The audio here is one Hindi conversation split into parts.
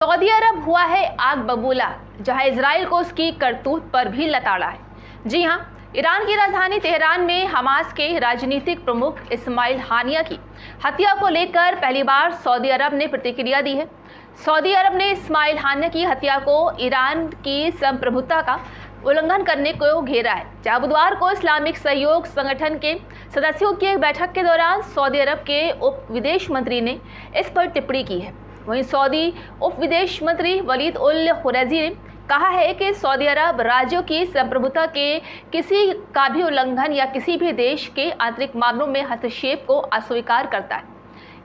सऊदी अरब हुआ है आग बबूला, जहां इजराइल को उसकी करतूत पर भी लताड़ा है। जी हां, ईरान की राजधानी तेहरान में हमास के राजनीतिक प्रमुख इस्माइल हानिया की हत्या को लेकर पहली बार सऊदी अरब ने प्रतिक्रिया दी है। सऊदी अरब ने इस्माइल हानिया की हत्या को ईरान की संप्रभुता का उल्लंघन करने को घेरा है। जहां बुधवार को इस्लामिक सहयोग संगठन के सदस्यों की एक बैठक के दौरान सऊदी अरब के उप विदेश मंत्री ने इस पर टिप्पणी की है। वहीं सऊदी उप विदेश मंत्री वलीद उल खुरैजी ने कहा है कि सऊदी अरब राज्यों की संप्रभुता के किसी का भी उल्लंघन या किसी भी देश के आंतरिक मामलों में हस्तक्षेप को अस्वीकार करता है।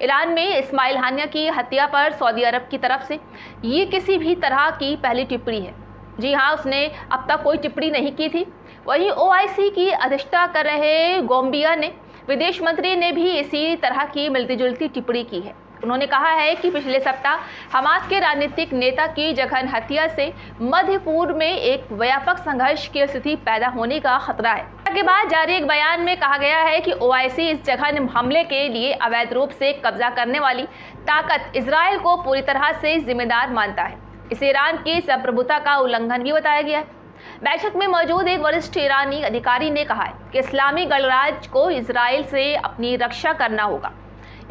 ईरान में इस्माइल हानिया की हत्या पर सऊदी अरब की तरफ से ये किसी भी तरह की पहली टिप्पणी है। जी हाँ, उसने अब तक कोई टिप्पणी नहीं की थी। वहीं ओआईसी की अध्यक्षता कर रहे गोम्बिया ने विदेश मंत्री ने भी इसी तरह की मिलती जुलती टिप्पणी की है। उन्होंने कहा है कि पिछले सप्ताह हमास के राजनीतिक नेता की जघन्य हत्या से मध्य पूर्व में एक व्यापक संघर्ष की स्थिति पैदा होने का खतरा है। के बाद जारी एक बयान में कहा गया है कि ओआईसी इस जघन्य हमले के लिए अवैध रूप से कब्जा करने वाली ताकत इजराइल को पूरी तरह से जिम्मेदार मानता है। इसे ईरान की संप्रभुता का उल्लंघन भी बताया गया है। बैठक में मौजूद एक वरिष्ठ ईरानी अधिकारी ने कहा है कि इस्लामी गणराज्य को इजराइल से अपनी रक्षा करना होगा।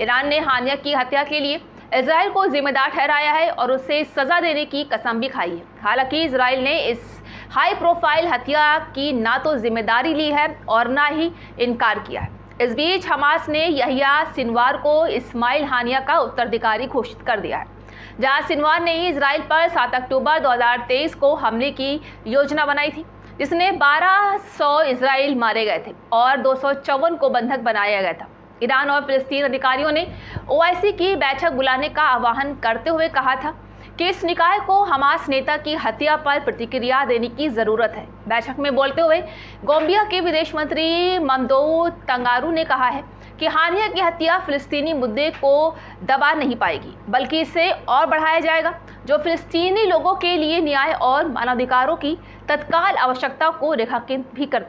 ईरान ने हानिया की हत्या के लिए इजराइल को जिम्मेदार ठहराया है और उसे सजा देने की कसम भी खाई है। हालांकि इजराइल ने इस हाई प्रोफाइल हत्या की ना तो जिम्मेदारी ली है और ना ही इनकार किया है। इस बीच हमास ने यहिया सिनवार को इस्माइल हानिया का उत्तराधिकारी घोषित कर दिया है। जहां सिनवार ने ही इजराइल पर 7 अक्टूबर 2023 को हमले की योजना बनाई थी, जिसने 1200 इजराइल मारे गए थे और 254 को बंधक बनाया गया था। ईरान और फिलिस्तीन अधिकारियों ने ओआईसी की बैठक बुलाने का आह्वान करते हुए कहा था कि इस निकाय को हमास नेता की हत्या पर प्रतिक्रिया देने की जरूरत है। बैठक में बोलते हुए गोम्बिया के विदेश मंत्री ममदोउ तंगारू ने कहा है कि हानिया की हत्या फिलिस्तीनी मुद्दे को दबा नहीं पाएगी, बल्कि इसे और बढ़ाया जाएगा, जो फिलिस्तीनी लोगों के लिए न्याय और मानवाधिकारों की तत्काल आवश्यकता को रेखांकित भी करता है।